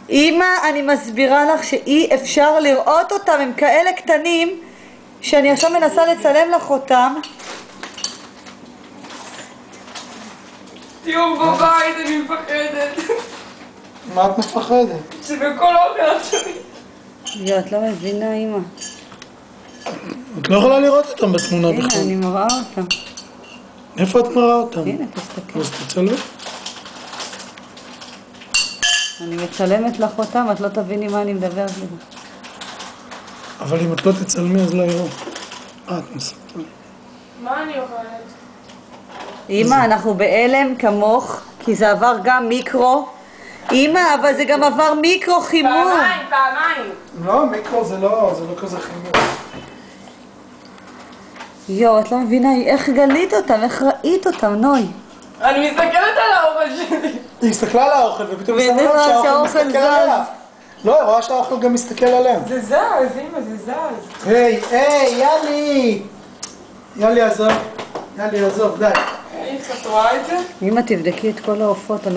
אמא, אני מסבירה לך שאי אפשר לראות אותם, הם כאלה קטנים שאני עכשיו מנסה לצלם לך אותם. תראו בבית, אני מפחדת. מה את מפחדת? שבכל אוכל שלי. יו, את לא מבינה, אמא. את לא יכולה לראות אותם בתמונה הנה, בכלל. אני מראה אותם. איפה את מראה אותם? הנה, תסתכל. אז תצלמי. אני מצלמת לך אותם, את לא תביני מה אני מדברת לך. אבל אם את לא תצלמי אז לא יראו. את מסתכלת. מה אני אוכלת? אמא, אנחנו בהלם כמוך, כי זה עבר גם מיקרו. אמא, אבל זה גם עבר מיקרו חימום. פעמיים. לא, מיקרו זה לא כזה חימום. יו, את לא מבינה איך גלית אותם, איך ראית אותם, נוי. אני מסתכלת על האוכל שלי. היא הסתכלה על האוכל ופתאום היא שמה והיא לב רואה שהאוכל שהאוכל מסתכל זז. עליה. לא, היא רואה שהאוכל גם מסתכל עליה. זה זז, אמא, זה זז. היי, יאלי! יאלי, עזוב. יאלי, עזוב, די. איך את רואה את זה? אמא, תבדקי את כל העופות.